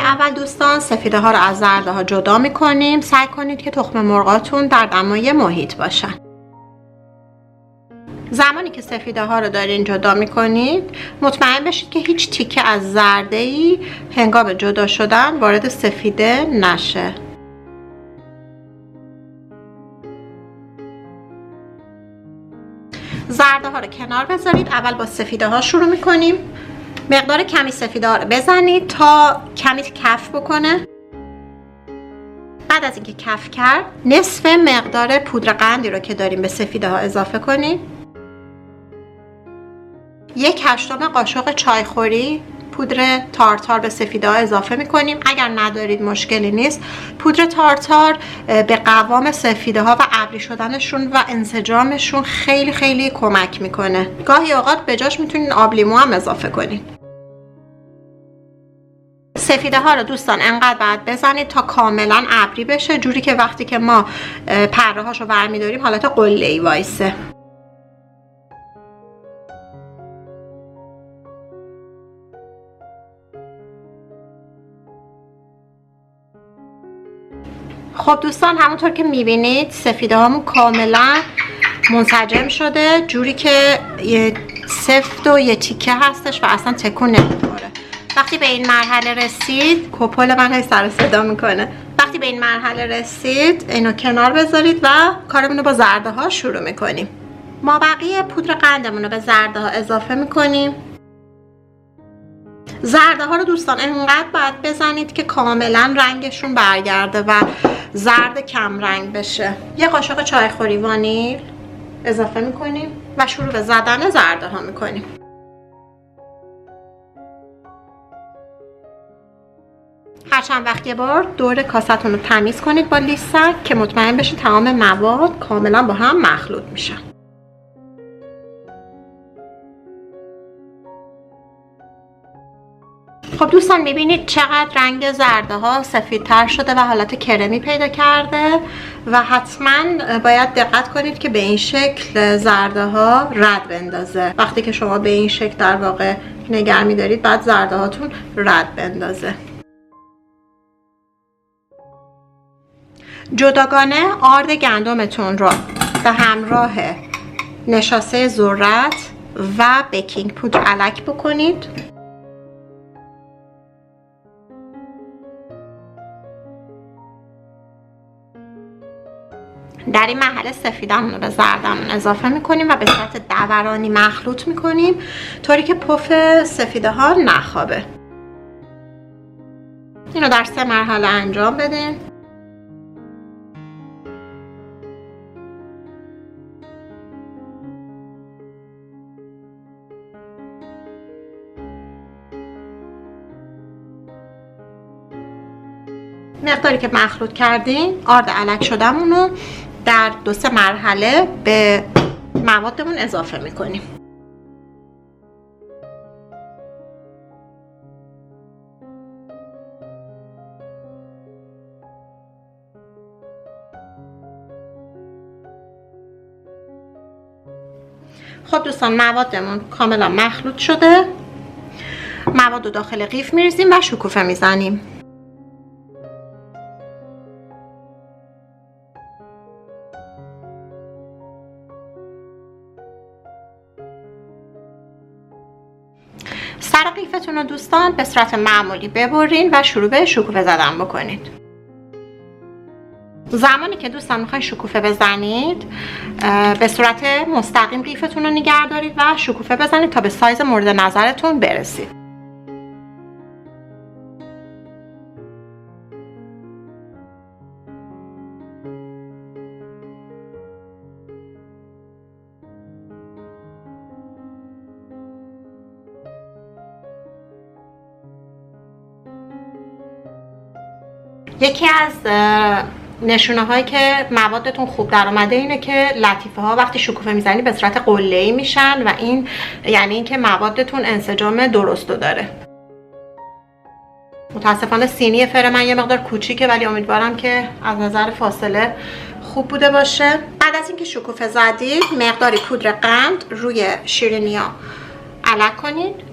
اول دوستان سفیده ها رو از زرده ها جدا میکنیم. سعی کنید که تخم مرغاتون در دمای محیط باشن. زمانی که سفیده ها رو دارین جدا میکنید مطمئن بشید که هیچ تیکه از زرده ای هنگام جدا شدن وارد سفیده نشه. زرده ها رو کنار بذارید. اول با سفیده ها شروع میکنیم. مقدار کمی سفیده ها رو بزنید تا کمی کف بکنه. بعد از اینکه کف کرد نصف مقدار پودر قندی رو که داریم به سفیده ها اضافه کنید. 1/8 قاشق چایخوری پودر تارتار به سفیده ها اضافه میکنیم. اگر ندارید مشکلی نیست. پودر تارتار به قوام سفیده ها و ابری شدنشون و انسجامشون خیلی خیلی کمک میکنه. گاهی اوقات به جاش میتونین آب لیمو هم اضافه کنید. سفیده ها رو دوستان انقدر باید بزنید تا کاملا ابری بشه، جوری که وقتی که ما پره هاشو برمیداریم حالت قله‌ای وایسه. خب دوستان همونطور که میبینید سفیده هامون کاملا منسجم شده، جوری که یه سفت و یه تیکه هستش و اصلا تکون نمیخوره. وقتی به این مرحله رسید، کپل من هی سر صدا میکنه. وقتی به این مرحله رسید اینو کنار بذارید و کارمون رو با زرده ها شروع میکنیم. ما بقیه پودر قندمون رو به زرده ها اضافه میکنیم. زرده ها رو دوستان اینقدر باید بزنید که کاملا رنگشون برگرده و زرد کم رنگ بشه. 1 قاشق چایخوری وانیل اضافه میکنیم و شروع به زدن زرده ها میکنیم. هر چند وقت یه بار دور کاستون رو تمیز کنید با لیستک که مطمئن بشید تمام مواد کاملا با هم مخلوط میشن. خب دوستان میبینید چقدر رنگ زرده ها سفیدتر شده و حالت کرمی پیدا کرده و حتما باید دقت کنید که به این شکل زرده ها رد بندازه. وقتی که شما به این شکل در واقع نگر میدارید بعد زرده هاتون رد بندازه. جداگانه آرد گندمتون رو به همراه نشاسته ذرت و بیکینگ پودر الک بکنید. در این مرحله سفیدمون رو به زردمون اضافه میکنیم و به صورت دورانی مخلوط میکنیم طوری که پف سفیده ها نخوابه. اینو در 3 مرحله انجام بدین. مقداری که مخلوط کردیم آرد الک شدمون رو در 2-3 مرحله به موادمون اضافه میکنیم. خب دوستان موادمون کاملا مخلوط شده. مواد رو داخل قیف میریزیم و شکوفه میزنیم. سر قیفتون رو دوستان به صورت معمولی ببرین و شروع به شکوفه زدن بکنید. زمانی که دوستان میخواین شکوفه بزنید به صورت مستقیم قیفتون رو نگه دارید و شکوفه بزنید تا به سایز مورد نظرتون برسید. یکی از نشونه هایی که موادتون خوب در اومده اینه که لطیفه ها وقتی شکوفه میزنی به صورت قله‌ای میشن و این یعنی اینکه موادتون انسجام درستو داره. متاسفانه سینی فر من یه مقدار کوچیکه ولی امیدوارم که از نظر فاصله خوب بوده باشه. بعد از اینکه شکوفه زدید مقداری پودر قند روی شیرینی‌ها الک کنید.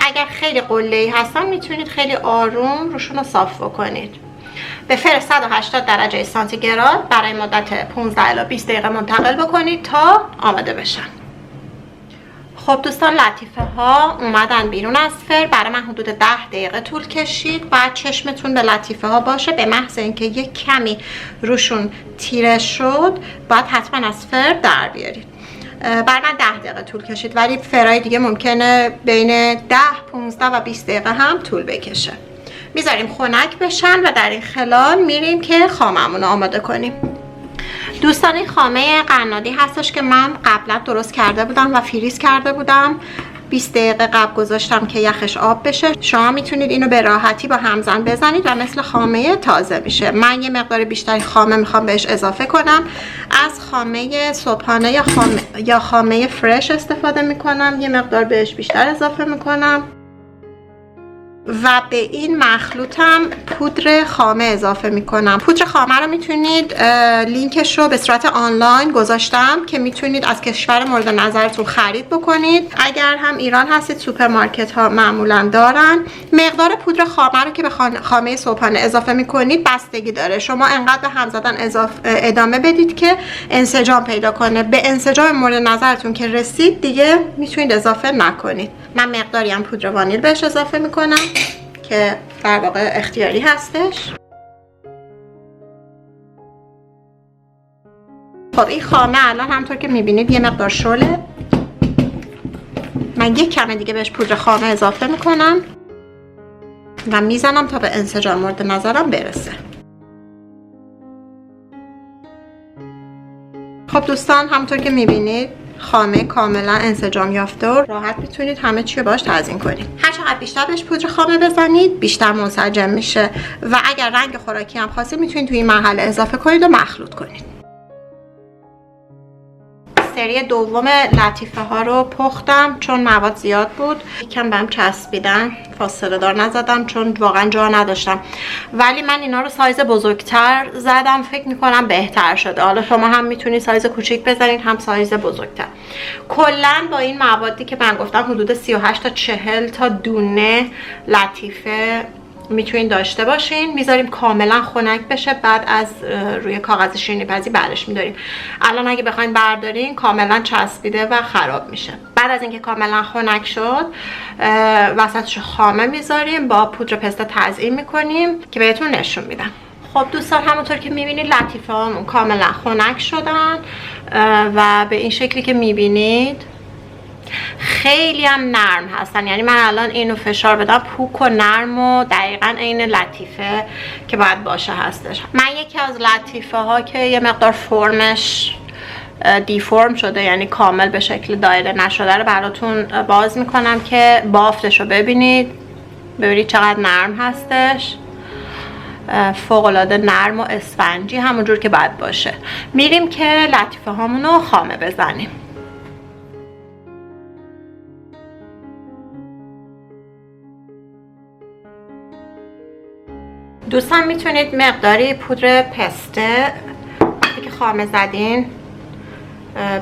اگر خیلی خیلی قله‌ای هستن میتونید خیلی آروم روشون رو صاف بکنید. به فر 180 درجه سانتیگراد برای مدت 15 الی 20 دقیقه منتقل بکنید تا آماده بشن. خب دوستان، لطیفه ها اومدن بیرون از فر. برای من حدود 10 دقیقه طول کشید. بعد چشمتون به لطیفه ها باشه، به محض اینکه یک کمی روشون تیره شد باید حتما از فر در بیارید. برای من 10 دقیقه طول کشید، ولی فرای دیگه ممکنه بین 10 15 و 20 دقیقه هم طول بکشه. میذاریم خنک بشن و در این خلال میریم که خاممون رو آماده کنیم. دوستان، این خامه قنادی هستش که من قبلا درست کرده بودم و فریز کرده بودم. 20 دقیقه قبل گذاشتم که یخش آب بشه. شما میتونید اینو به راحتی با همزن بزنید و مثل خامه تازه میشه. من یه مقدار بیشتری خامه میخوام بهش اضافه کنم. از خامه صبحانه یا خامه فرش استفاده میکنم. یه مقدار بهش بیشتر اضافه میکنم و به این مخلوطم پودر خامه اضافه میکنم. پودر خامه رو میتونید لینکش رو به صورت آنلاین گذاشتم که میتونید از کشور مورد نظرتون خرید بکنید. اگر هم ایران هستید سوپرمارکت ها معمولا دارن. مقدار پودر خامه رو که به خامه صبحانه اضافه میکنید بستگی داره. شما انقدر به هم زدن ادامه بدید که انسجام پیدا کنه. به انسجام مورد نظرتون که رسید دیگه میتونید اضافه نکنید. من مقداری هم پودر وانیل بهش اضافه میکنم که در واقع اختیاری هستش. خب این خامه الان همطور که میبینید یه مقدار شله. من یک کمه دیگه بهش پودر خامه اضافه میکنم و میزنم تا به انسجام مورد نظرم برسه. خب دوستان، همونطور که میبینید خامه کاملا انسجام یافته و راحت میتونید همه چی رو باهاش تزیین کنید. هر چقدر بیشتر بهش پودر خامه بزنید بیشتر منسجم میشه و اگر رنگ خوراکی هم خواستید میتونید توی این مرحله اضافه کنید و مخلوط کنید. سری دوم لطیفه ها رو پختم چون مواد زیاد بود. یکم بهم چسبیدن، فاصله دار نزدم چون واقعا جا نداشتم، ولی من اینا رو سایز بزرگتر زدم. فکر میکنم بهتر شده. حالا شما هم میتونید سایز کوچیک بزنید هم سایز بزرگتر. کلا با این موادی که من گفتم حدود 38 تا 40 تا دونه لطیفه میتونید داشته باشین. میذاریم کاملا خنک بشه، بعد از روی کاغذ شیرینی پزی برش میداریم. الان اگه بخواید بردارین کاملا چسبیده و خراب میشه. بعد از اینکه کاملا خنک شد وسطش خامه میذاریم، با پودر پسته تزیین میکنیم که بهتون نشون میدم. خب دوستان، همونطور که میبینید لطیفه هامون کاملا خنک شدن و به این شکلی که میبینید خیلی هم نرم هستن. یعنی من الان اینو فشار بدم پوک و نرم و دقیقا عین لطیفه که باید باشه هستش. من یکی از لطیفه ها که یه مقدار فرمش دیفرم شده، یعنی کامل به شکل دایره نشده رو براتون باز میکنم که بافتش رو ببینید چقدر نرم هستش. فوق العاده نرم و اسفنجی، همونجور که باید باشه. میریم که لطیفه هامونو خامه بزنیم. دوستان میتونید مقداری پودر پسته وقتی که خامه زدین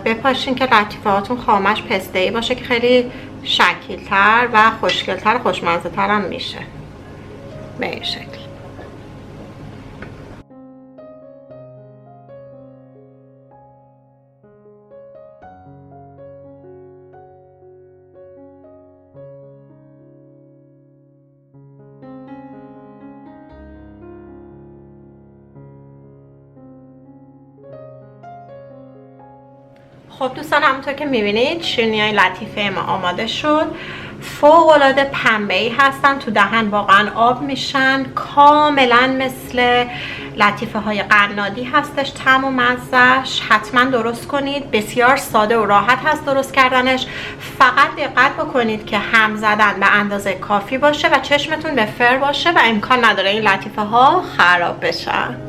بپاشین که لطیفه هاتون خامش پسته ای باشه که خیلی شکیل تر و خوشگل تر، خوشمزه تر هم میشه به این شکل. خب دوستان، همونطور که میبینید شیرینی‌های لطیفه ما آماده شد. فوق العاده پنبه‌ای هستن، تو دهن واقعا آب میشن. کاملا مثل لطیفه های قنادی هستش. طعم و مزه‌اش حتما درست کنید. بسیار ساده و راحت هست درست کردنش. فقط دقت بکنید که هم زدن به اندازه کافی باشه و چشمتون به فر باشه و امکان نداره این لطیفه ها خراب بشن.